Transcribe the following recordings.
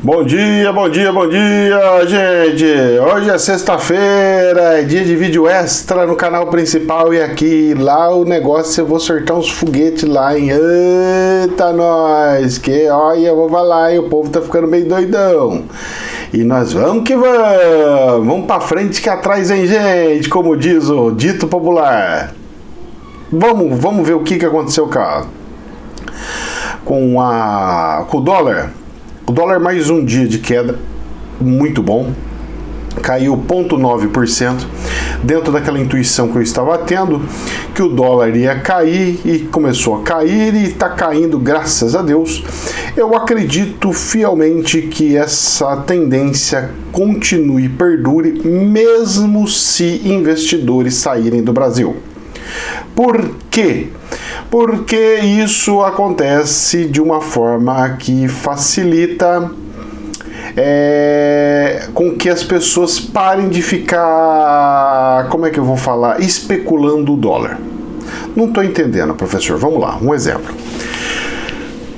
Bom dia, bom dia, bom dia, gente! Hoje é sexta-feira, é dia de vídeo extra no canal principal e aqui, lá o negócio eu vou sortar uns foguetes lá, hein? Eita, nós! Que olha, eu vou falar, hein? O povo tá ficando meio doidão. E nós vamos que vamos! Vamos pra frente que atrás, hein, gente? Como diz o dito popular. Vamos ver o que aconteceu com o dólar. O dólar mais um dia de queda, muito bom, caiu 0,9%, dentro daquela intuição que eu estava tendo, que o dólar ia cair e começou a cair e está caindo, graças a Deus. Eu acredito fielmente que essa tendência continue e perdure, mesmo se investidores saírem do Brasil. Por quê? Porque isso acontece de uma forma que facilita com que as pessoas parem de ficar, como é que eu vou falar, especulando o dólar. Não estou entendendo, professor. Vamos lá, um exemplo.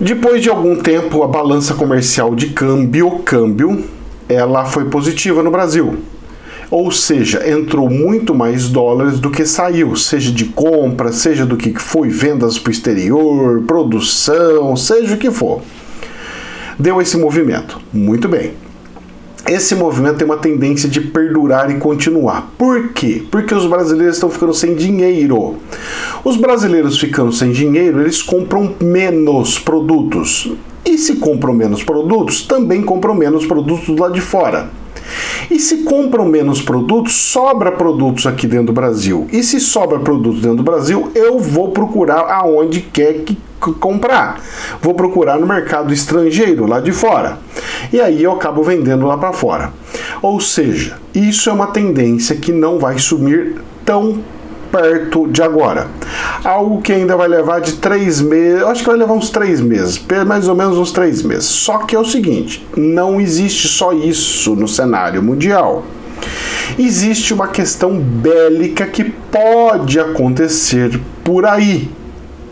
Depois de algum tempo, a balança comercial de câmbio, ela foi positiva no Brasil. Ou seja, entrou muito mais dólares do que saiu, seja de compra, seja do que foi, vendas para o exterior, produção, seja o que for. Deu esse movimento. Muito bem. Esse movimento tem uma tendência de perdurar e continuar. Por quê? Porque os brasileiros estão ficando sem dinheiro. Os brasileiros ficando sem dinheiro, eles compram menos produtos. E se compram menos produtos, também compram menos produtos lá de fora. E se compram menos produtos, sobra produtos aqui dentro do Brasil. E se sobra produtos dentro do Brasil, eu vou procurar aonde quer que comprar. Vou procurar no mercado estrangeiro, lá de fora. E aí eu acabo vendendo lá para fora. Ou seja, isso é uma tendência que não vai sumir tão perto de agora. Algo que ainda vai levar de 3 meses, acho que vai levar uns 3 meses, mais ou menos uns 3 meses. Só que é o seguinte, não existe só isso no cenário mundial. Existe uma questão bélica que pode acontecer por aí,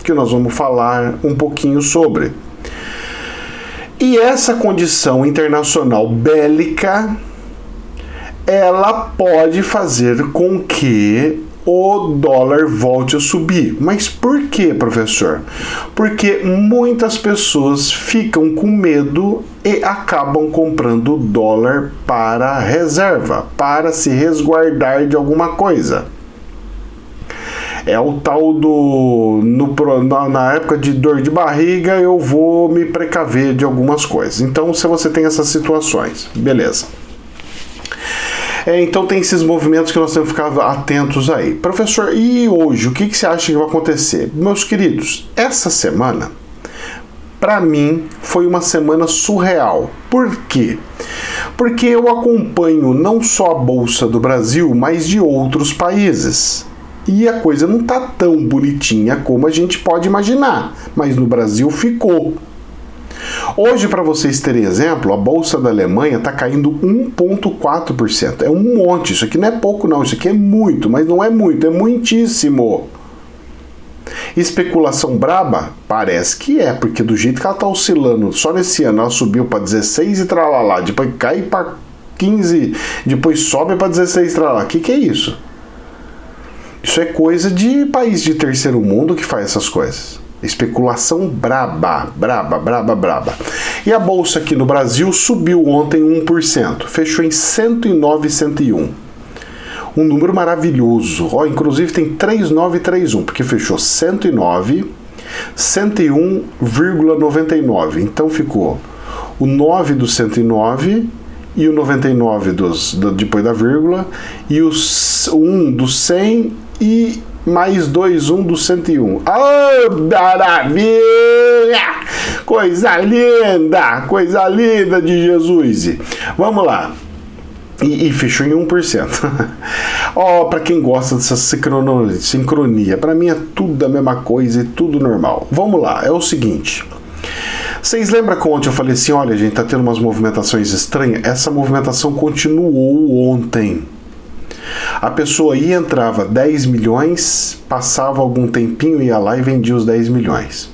que nós vamos falar um pouquinho sobre. E essa condição internacional bélica, ela pode fazer com que o dólar volte a subir. Mas por quê, professor? Porque muitas pessoas ficam com medo e acabam comprando dólar para reserva, para se resguardar de alguma coisa. É o tal do... na época de dor de barriga, eu vou me precaver de algumas coisas. Então, se você tem essas situações, beleza. Então tem esses movimentos que nós temos que ficar atentos aí. Professor, e hoje, o que você acha que vai acontecer? Meus queridos, essa semana, para mim, foi uma semana surreal. Por quê? Porque eu acompanho não só a Bolsa do Brasil, mas de outros países. E a coisa não tá tão bonitinha como a gente pode imaginar, mas no Brasil ficou. Hoje, para vocês terem exemplo, a Bolsa da Alemanha está caindo 1,4%. É um monte, isso aqui não é pouco não, isso aqui é muito, mas não é muito, é muitíssimo. Especulação braba? Parece que é, porque do jeito que ela está oscilando, só nesse ano ela subiu para 16 e tralalá, depois cai para 15, depois sobe para 16 e tralalá. O que é isso? Isso é coisa de país de terceiro mundo que faz essas coisas. Especulação braba. E a bolsa aqui no Brasil subiu ontem 1%, fechou em 109, 101. Um número maravilhoso. Inclusive tem 3931, porque fechou 109, 101,99. Então ficou o 9 do 109 e o 99 depois da vírgula e o 1 do 100 e mais 2, 1 do 101. Oh, maravilha! Coisa linda de Jesus. Vamos lá. E fechou em 1%. Para quem gosta dessa sincronia, para mim é tudo a mesma coisa e tudo normal. Vamos lá, é o seguinte. Vocês lembram que ontem eu falei assim, olha, a gente tá tendo umas movimentações estranhas? Essa movimentação continuou ontem. A pessoa ia, entrava 10 milhões, passava algum tempinho, ia lá e vendia os 10 milhões.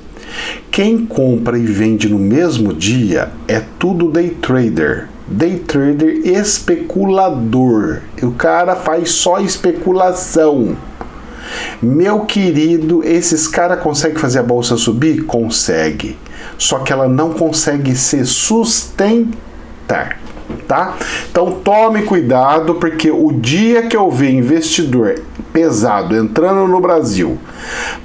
quem compra e vende no mesmo dia é tudo day trader. Day trader especulador. O cara faz só especulação. Meu querido, esses caras conseguem fazer a bolsa subir? Consegue. Só que ela não consegue se sustentar, tá? Então tome cuidado, porque o dia que eu ver investidor pesado entrando no Brasil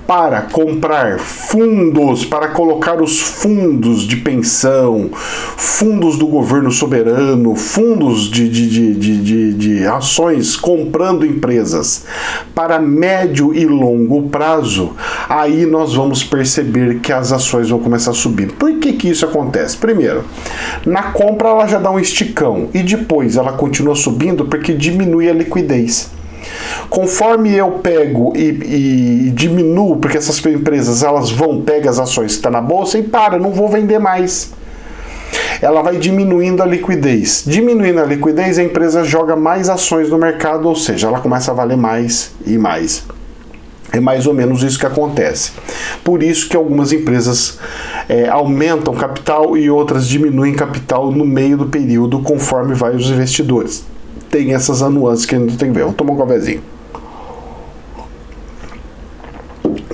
para comprar fundos, para colocar os fundos de pensão, fundos do governo soberano, fundos de ações, comprando empresas para médio e longo prazo, aí nós vamos perceber que as ações vão começar a subir. Por que isso acontece? Primeiro, na compra ela já dá um esticão e depois ela continua subindo porque diminui a liquidez. Conforme eu pego e diminuo, porque essas empresas elas pegam as ações que estão na bolsa e não vou vender mais. Ela vai diminuindo a liquidez. Diminuindo a liquidez, a empresa joga mais ações no mercado, ou seja, ela começa a valer mais e mais. É mais ou menos isso que acontece. Por isso que algumas empresas aumentam capital e outras diminuem capital no meio do período, conforme vai os investidores. Tem essas nuances que a gente tem que ver. Vamos tomar um cafezinho.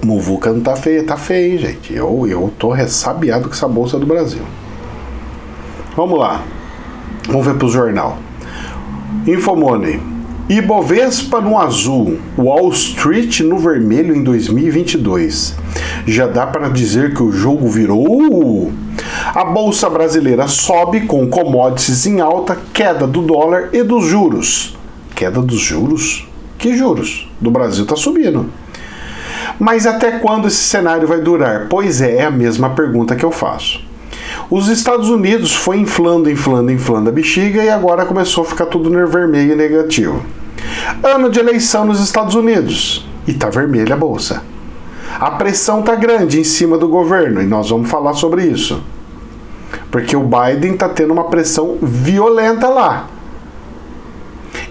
Muvuca não tá feio, gente. Eu tô ressabiado com essa bolsa do Brasil. Vamos lá. Vamos ver pro jornal. Infomoney. Ibovespa no azul, Wall Street no vermelho em 2022. Já dá para dizer que o jogo virou? A bolsa brasileira sobe com commodities em alta, queda do dólar e dos juros. Queda dos juros? Que juros? Do Brasil está subindo. Mas até quando esse cenário vai durar? Pois é a mesma pergunta que eu faço. Os Estados Unidos foi inflando a bexiga e agora começou a ficar tudo no vermelho e negativo. Ano de eleição nos Estados Unidos e tá vermelha a bolsa. A pressão tá grande em cima do governo e nós vamos falar sobre isso. Porque o Biden tá tendo uma pressão violenta lá.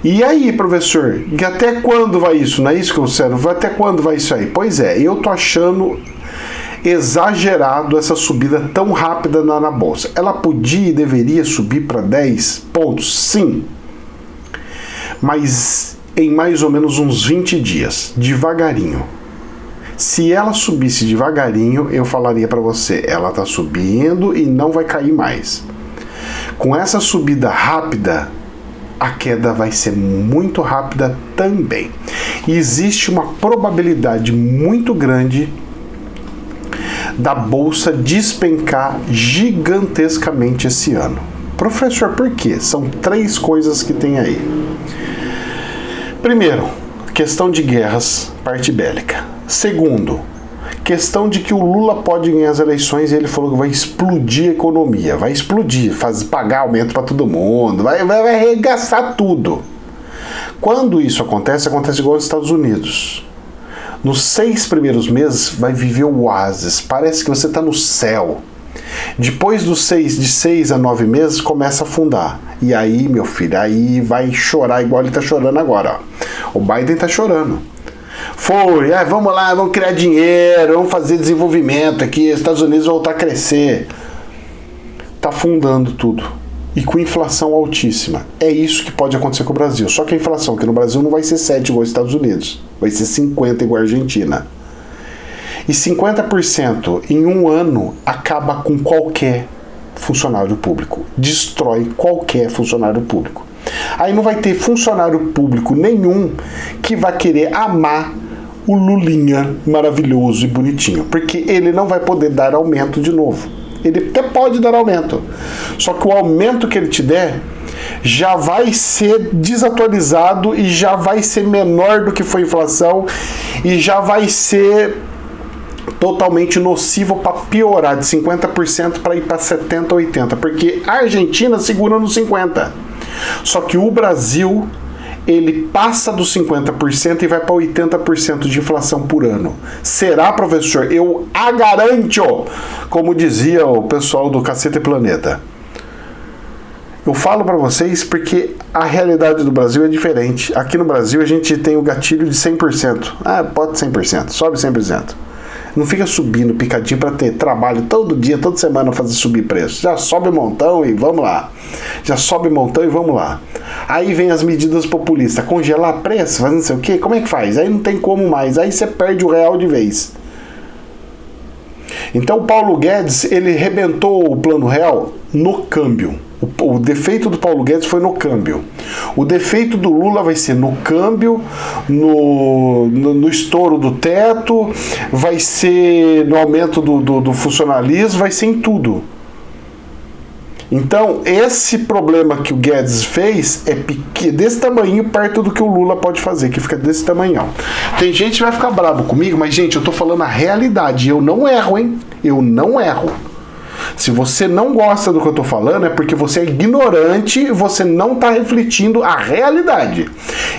E aí, professor, e até quando vai isso? Não é isso que eu quero? Até quando vai isso aí? Pois é, eu tô achando exagerado essa subida tão rápida na bolsa. Ela podia e deveria subir para 10 pontos? Sim. Mas em mais ou menos uns 20 dias, devagarinho. Se ela subisse devagarinho, eu falaria para você, ela está subindo e não vai cair mais. Com essa subida rápida, a queda vai ser muito rápida também. E existe uma probabilidade muito grande da bolsa despencar gigantescamente esse ano. Professor, por quê? São 3 coisas que tem aí. Primeiro, questão de guerras, parte bélica. Segundo, questão de que o Lula pode ganhar as eleições e ele falou que vai explodir a economia, vai explodir, pagar aumento para todo mundo, vai arregaçar tudo. Quando isso acontece igual nos Estados Unidos. Nos 6 primeiros meses vai viver o oásis, parece que você está no céu. Depois de 6 a 9 meses começa a afundar. E aí, meu filho, aí vai chorar igual ele está chorando agora. Ó. O Biden está chorando. Vamos lá, vamos criar dinheiro, vamos fazer desenvolvimento aqui, os Estados Unidos vão voltar a crescer. Está afundando tudo. E com inflação altíssima. É isso que pode acontecer com o Brasil. Só que a inflação aqui no Brasil não vai ser 7 igual aos Estados Unidos. Vai ser 50 igual a Argentina. E 50% em um ano acaba com qualquer funcionário público. Destrói qualquer funcionário público. Aí não vai ter funcionário público nenhum que vai querer amar o Lulinha maravilhoso e bonitinho. Porque ele não vai poder dar aumento de novo. Ele até pode dar aumento. Só que o aumento que ele te der já vai ser desatualizado e já vai ser menor do que foi a inflação e já vai ser totalmente nocivo para piorar de 50% para ir para 70%, 80%. Porque a Argentina segura nos 50%. Só que o Brasil, ele passa dos 50% e vai para 80% de inflação por ano. Será, professor? Eu a garanto, como dizia o pessoal do Cacete Planeta. Eu falo para vocês porque a realidade do Brasil é diferente. Aqui no Brasil a gente tem o gatilho de 100%. Pode 100%, sobe 100%. Não fica subindo picadinho para ter trabalho todo dia, toda semana fazer subir preço. Já sobe montão e vamos lá. Já sobe montão e vamos lá. Aí vem as medidas populistas, congelar preço, fazer não sei o quê, como é que faz? Aí não tem como mais, aí você perde o real de vez. Então o Paulo Guedes, ele rebentou o plano real no câmbio. O defeito do Paulo Guedes foi no câmbio. O defeito do Lula vai ser no câmbio, no estouro do teto, vai ser no aumento do funcionalismo, vai ser em tudo. Então, esse problema que o Guedes fez é desse tamanho perto do que o Lula pode fazer, que fica desse tamanhão. Tem gente que vai ficar bravo comigo, mas, gente, eu tô falando a realidade. Eu não erro, hein? Eu não erro. Se você não gosta do que eu tô falando, é porque você é ignorante e você não tá refletindo a realidade.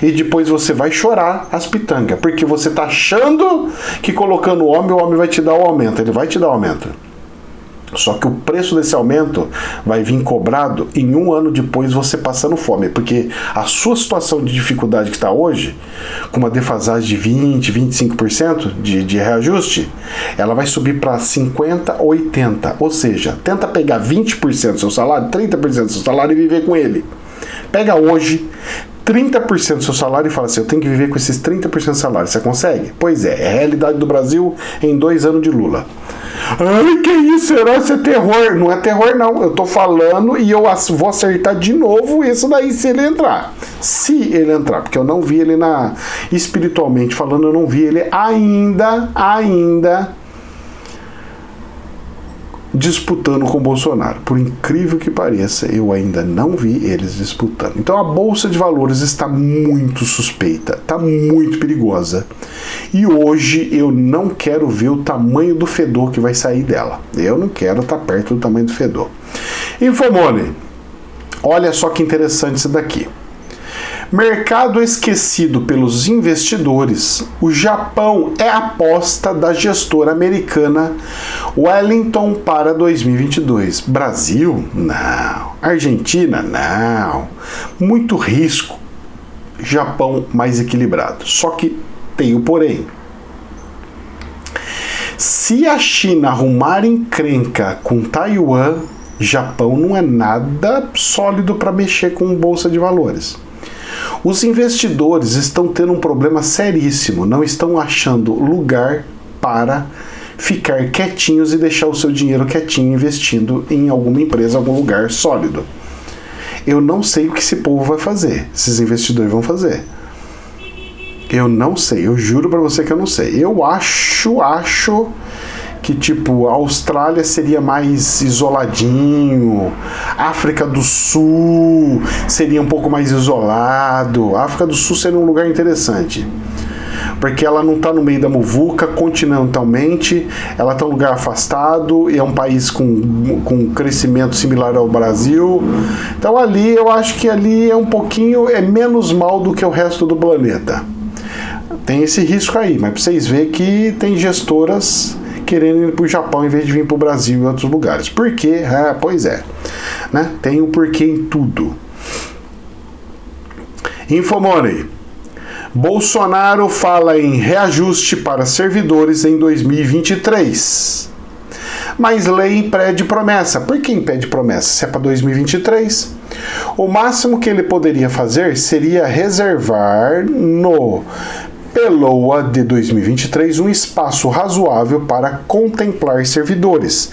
E depois você vai chorar as pitangas, porque você tá achando que colocando o homem vai te dar o aumento. Ele vai te dar o aumento. Só que o preço desse aumento vai vir cobrado em um ano depois você passando fome, porque a sua situação de dificuldade que está hoje, com uma defasagem de 20%, 25% de reajuste, ela vai subir para 50%, 80%. Ou seja, tenta pegar 20% do seu salário, 30% do seu salário e viver com ele. Pega hoje 30% do seu salário e fala assim, eu tenho que viver com esses 30% do salário. Você consegue? Pois é a realidade do Brasil em 2 anos de Lula. Ai, que isso? Será que é terror? Não é terror, não. Eu tô falando e eu vou acertar de novo isso daí se ele entrar. Se ele entrar, porque eu não vi ele espiritualmente falando, eu não vi ele ainda disputando com o Bolsonaro. Por incrível que pareça, eu ainda não vi eles disputando. Então a Bolsa de Valores está muito suspeita, está muito perigosa. E hoje eu não quero ver o tamanho do fedor que vai sair dela. Eu não quero estar perto do tamanho do fedor. Infomoney. Olha só que interessante isso daqui. Mercado esquecido pelos investidores, o Japão é a aposta da gestora americana Wellington para 2022. Brasil? Não. Argentina? Não. Muito risco. Japão mais equilibrado. Só que tem o porém. Se a China arrumar encrenca com Taiwan, Japão não é nada sólido para mexer com bolsa de valores. Os investidores estão tendo um problema seríssimo, não estão achando lugar para ficar quietinhos e deixar o seu dinheiro quietinho investindo em alguma empresa, algum lugar sólido. Eu não sei o que esse povo vai fazer, esses investidores vão fazer. Eu não sei, eu juro para você que eu não sei. Eu acho que tipo, a Austrália seria mais isoladinho, África do Sul seria um pouco mais isolado, a África do Sul seria um lugar interessante, porque ela não está no meio da muvuca continentalmente, ela está em um lugar afastado e é um país com crescimento similar ao Brasil, então ali eu acho que ali é um pouquinho, é menos mal do que o resto do planeta. Tem esse risco aí, mas para vocês verem que tem gestoras querendo ir para o Japão em vez de vir para o Brasil e outros lugares. Por quê? Pois é. Né? Tem um porquê em tudo. Infomoney. Bolsonaro fala em reajuste para servidores em 2023. Mas lei impede promessa. Por que impede promessa? Se é para 2023. O máximo que ele poderia fazer seria reservar no PELOA de 2023 um espaço razoável para contemplar servidores,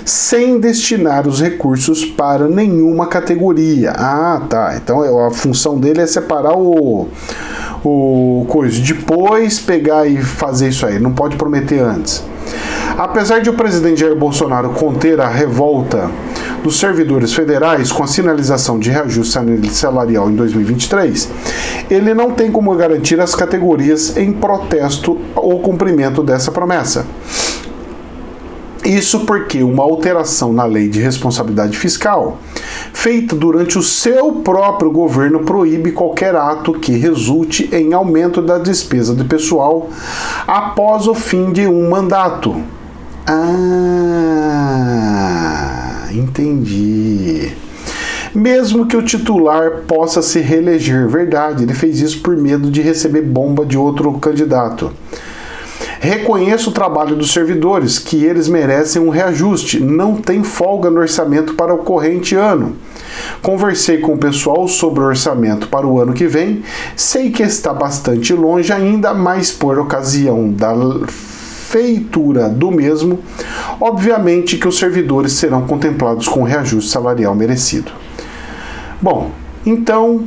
sem destinar os recursos para nenhuma categoria. Ah, tá. Então a função dele é separar o coisa, depois pegar e fazer isso aí. Não pode prometer antes. Apesar de o presidente Jair Bolsonaro conter a revolta dos servidores federais com a sinalização de reajuste salarial em 2023, ele não tem como garantir as categorias em protesto ao cumprimento dessa promessa. Isso porque uma alteração na lei de responsabilidade fiscal, feita durante o seu próprio governo, proíbe qualquer ato que resulte em aumento da despesa de pessoal após o fim de um mandato. Ah, entendi. Mesmo que o titular possa se reeleger, verdade, ele fez isso por medo de receber bomba de outro candidato. Reconheço o trabalho dos servidores, que eles merecem um reajuste. Não tem folga no orçamento para o corrente ano. Conversei com o pessoal sobre o orçamento para o ano que vem. Sei que está bastante longe ainda, mas por ocasião da feitura do mesmo, obviamente que os servidores serão contemplados com o reajuste salarial merecido. Bom, então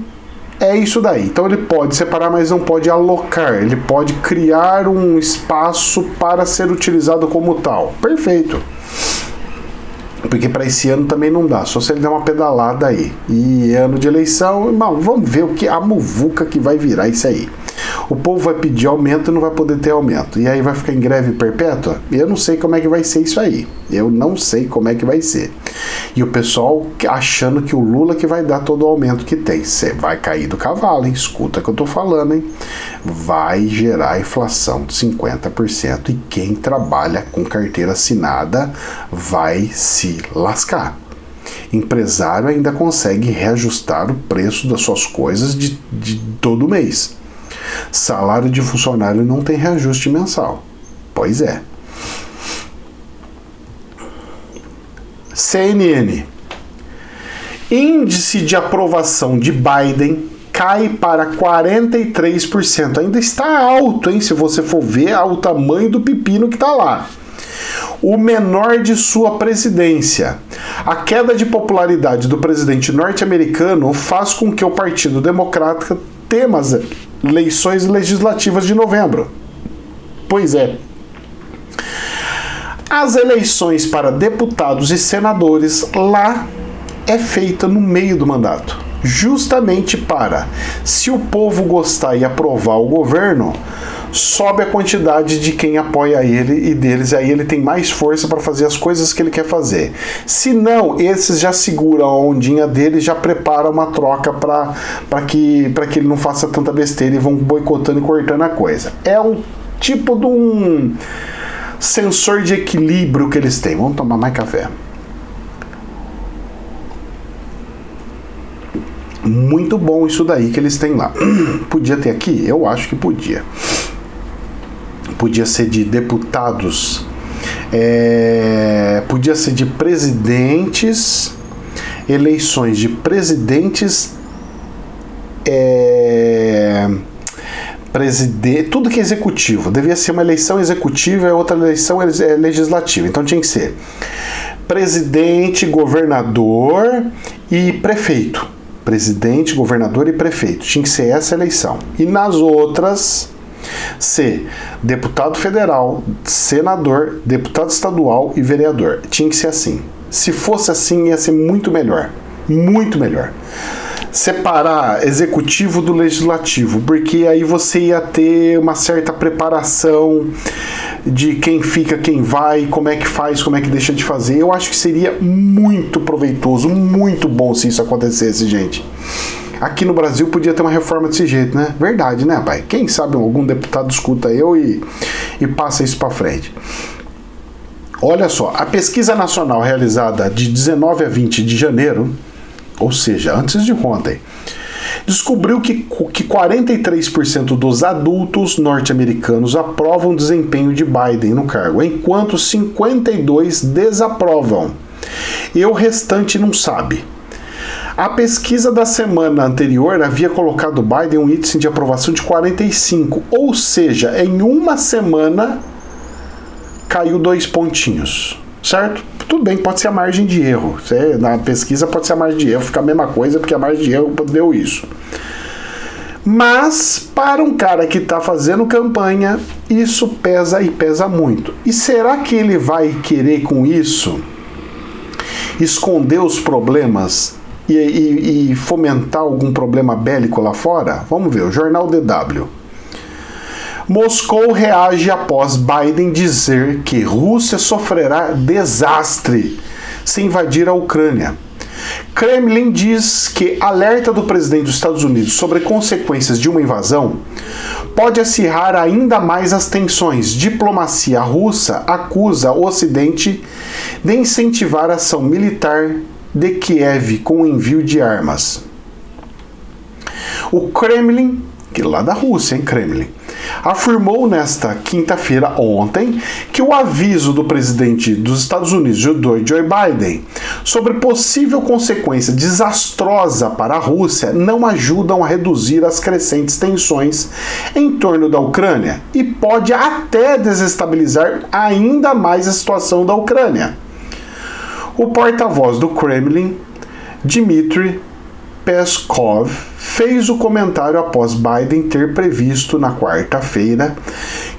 é isso daí. Então ele pode separar, mas não pode alocar. Ele pode criar um espaço para ser utilizado como tal. Perfeito. Porque para esse ano também não dá, só se ele der uma pedalada aí. E ano de eleição, irmão, vamos ver o que a muvuca que vai virar isso aí. O povo vai pedir aumento e não vai poder ter aumento. E aí vai ficar em greve perpétua? Eu não sei como é que vai ser isso aí. Eu não sei como é que vai ser. E o pessoal achando que o Lula que vai dar todo o aumento que tem. Você vai cair do cavalo, hein? Escuta o que eu tô falando, hein? Vai gerar inflação de 50% e quem trabalha com carteira assinada vai se lascar. Empresário ainda consegue reajustar o preço das suas coisas de todo mês. Salário de funcionário não tem reajuste mensal. Pois é. CNN. Índice de aprovação de Biden cai para 43%. Ainda está alto, hein? Se você for ver o tamanho do pepino que está lá. O menor de sua presidência. A queda de popularidade do presidente norte-americano faz com que o Partido Democrata tema as eleições legislativas de novembro. Pois é. As eleições para deputados e senadores lá é feita no meio do mandato. Justamente para, se o povo gostar e aprovar o governo, sobe a quantidade de quem apoia ele e deles, aí ele tem mais força para fazer as coisas que ele quer fazer. Se não, esses já seguram a ondinha dele, já prepara uma troca para que ele não faça tanta besteira e vão boicotando e cortando a coisa. É um tipo de um sensor de equilíbrio que eles têm. Vamos tomar mais café. Muito bom isso daí que eles têm lá. Podia ter aqui? Eu acho que podia. Podia ser de deputados, podia ser de presidentes, eleições de presidentes, tudo que é executivo. Devia ser uma eleição executiva e outra eleição legislativa. Então tinha que ser presidente, governador e prefeito. Presidente, governador e prefeito. Tinha que ser essa eleição. E nas outras, ser deputado federal, senador, deputado estadual e vereador. Tinha que ser assim. Se fosse assim, ia ser muito melhor. Muito melhor. Separar executivo do legislativo, porque aí você ia ter uma certa preparação de quem fica, quem vai, como é que faz, como é que deixa de fazer. Eu acho que seria muito proveitoso, muito bom se isso acontecesse, gente. Aqui no Brasil podia ter uma reforma desse jeito, né? Verdade, né, pai? Quem sabe algum deputado escuta eu e passa isso para frente. Olha só, a pesquisa nacional realizada de 19 a 20 de janeiro, ou seja, antes de ontem, descobriu que 43% dos adultos norte-americanos aprovam o desempenho de Biden no cargo, enquanto 52% desaprovam. E o restante não sabe. A pesquisa da semana anterior havia colocado Biden um índice de aprovação de 45%, ou seja, em uma semana caiu 2 pontinhos, certo? Tudo bem, pode ser a margem de erro. Na pesquisa pode ser a margem de erro, fica a mesma coisa, porque a margem de erro deu isso. Mas, para um cara que está fazendo campanha, isso pesa e pesa muito. E será que ele vai querer com isso esconder os problemas e fomentar algum problema bélico lá fora? Vamos ver, o jornal DW. Moscou reage após Biden dizer que Rússia sofrerá desastre se invadir a Ucrânia. Kremlin diz que alerta do presidente dos Estados Unidos sobre consequências de uma invasão pode acirrar ainda mais as tensões. Diplomacia russa acusa o Ocidente de incentivar a ação militar de Kiev com o envio de armas. O Kremlin, que lá da Rússia, hein, Kremlin, afirmou nesta quinta-feira, ontem, que o aviso do presidente dos Estados Unidos, Joe Biden, sobre possível consequência desastrosa para a Rússia não ajudam a reduzir as crescentes tensões em torno da Ucrânia e pode até desestabilizar ainda mais a situação da Ucrânia. O porta-voz do Kremlin, Dmitry Peskov, fez o comentário após Biden ter previsto na quarta-feira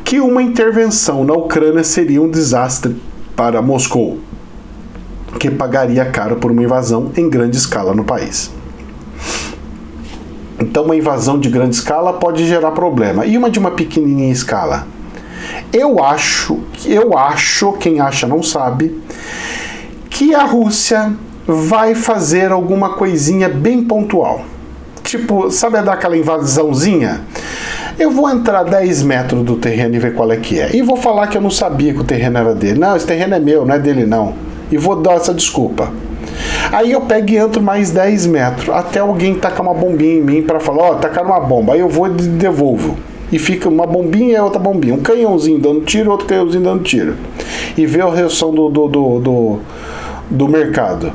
que uma intervenção na Ucrânia seria um desastre para Moscou, que pagaria caro por uma invasão em grande escala no país. Então, uma invasão de grande escala pode gerar problema. E uma de uma pequenininha escala? Eu acho, quem acha não sabe, que a Rússia vai fazer alguma coisinha bem pontual. Tipo, sabe dar aquela invasãozinha? Eu vou entrar 10 metros do terreno e ver qual é que é. E vou falar que eu não sabia que o terreno era dele. Não, esse terreno é meu, não é dele não. E vou dar essa desculpa. Aí eu pego e entro mais 10 metros, até alguém tacar uma bombinha em mim para falar, ó, tacaram uma bomba. Aí eu vou e devolvo. E fica uma bombinha e outra bombinha. Um canhãozinho dando tiro, outro canhãozinho dando tiro. E ver a reação do mercado,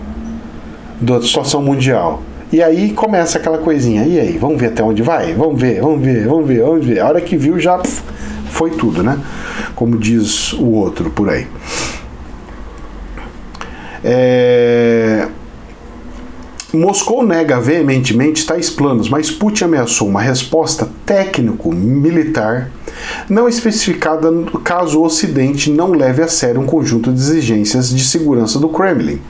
da situação mundial. E aí começa aquela coisinha. E aí, vamos ver até onde vai? Vamos ver. A hora que viu já foi tudo, né? Como diz o outro por aí. Moscou nega veementemente tais planos, mas Putin ameaçou uma resposta técnico-militar não especificada caso o Ocidente não leve a sério um conjunto de exigências de segurança do Kremlin,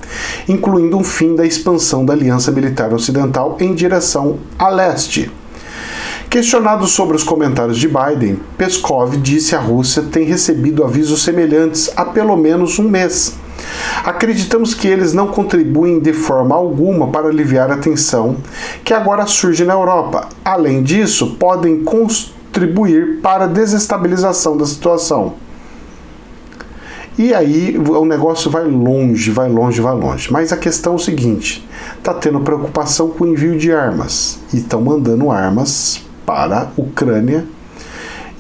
incluindo um fim da expansão da aliança militar ocidental em direção a leste. Questionado sobre os comentários de Biden, Peskov disse que a Rússia tem recebido avisos semelhantes há pelo menos um mês. Acreditamos que eles não contribuem de forma alguma para aliviar a tensão que agora surge na Europa. Além disso, podem contribuir para a desestabilização da situação. E aí o negócio vai longe. Mas a questão é o seguinte, está tendo preocupação com o envio de armas. E estão mandando armas para a Ucrânia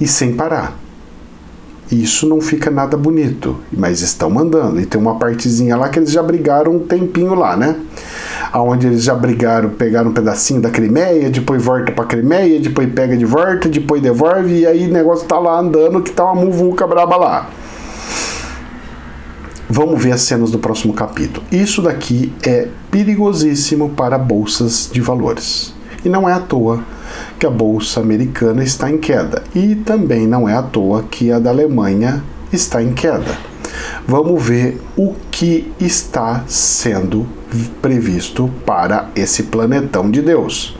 e sem parar. Isso não fica nada bonito, mas estão mandando. E tem uma partezinha lá que eles já brigaram um tempinho lá, né? Onde eles já brigaram, pegaram um pedacinho da Crimeia, depois volta pra Crimeia, depois pega de volta, depois devolve, e aí o negócio tá lá andando, que tá uma muvuca braba lá. Vamos ver as cenas do próximo capítulo. Isso daqui é perigosíssimo para bolsas de valores. E não é à toa que a bolsa americana está em queda. E também não é à toa que a da Alemanha está em queda. Vamos ver o que está sendo previsto para esse planetão de Deus.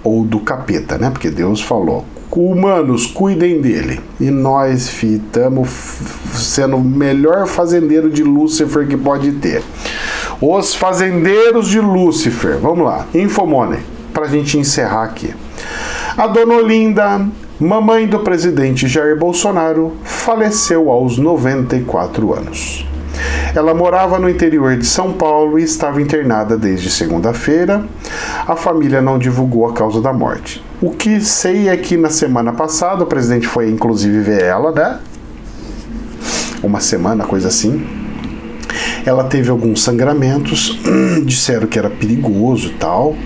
Ou do capeta, né? Porque Deus falou, humanos, cuidem dele. E nós estamos sendo o melhor fazendeiro de Lúcifer que pode ter. Os fazendeiros de Lúcifer. Vamos lá, Infomoney, para a gente encerrar aqui. A dona Olinda, mamãe do presidente Jair Bolsonaro, faleceu aos 94 anos. Ela morava no interior de São Paulo e estava internada desde segunda-feira. A família não divulgou a causa da morte. O que sei é que na semana passada o presidente foi inclusive ver ela, né? Uma semana, coisa assim. Ela teve alguns sangramentos, disseram que era perigoso e tal.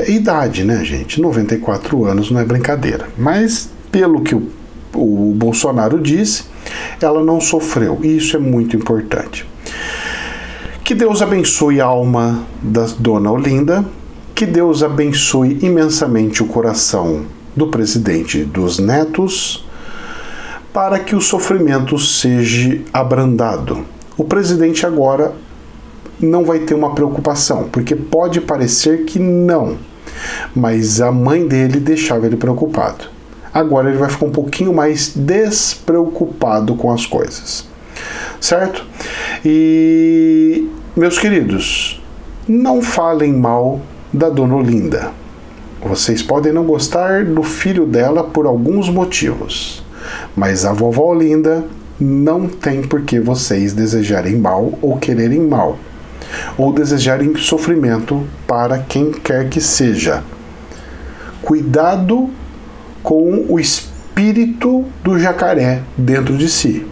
Idade, né, gente? 94 anos não é brincadeira. Mas, pelo que o Bolsonaro disse, ela não sofreu. E isso é muito importante. Que Deus abençoe a alma da dona Olinda. Que Deus abençoe imensamente o coração do presidente e dos netos, para que o sofrimento seja abrandado. O presidente agora não vai ter uma preocupação, porque pode parecer que não, mas a mãe dele deixava ele preocupado. Agora ele vai ficar um pouquinho mais despreocupado com as coisas, certo? E, meus queridos, não falem mal da dona Olinda. Vocês podem não gostar do filho dela por alguns motivos, mas a vovó Olinda não tem por que vocês desejarem mal ou quererem mal, ou desejarem sofrimento para quem quer que seja. Cuidado com o espírito do jacaré dentro de si.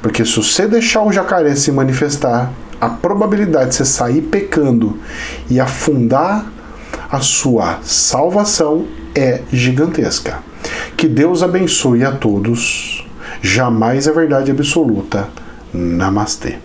Porque se você deixar o jacaré se manifestar, a probabilidade de você sair pecando e afundar a sua salvação é gigantesca. Que Deus abençoe a todos. Jamais é verdade absoluta. Namastê.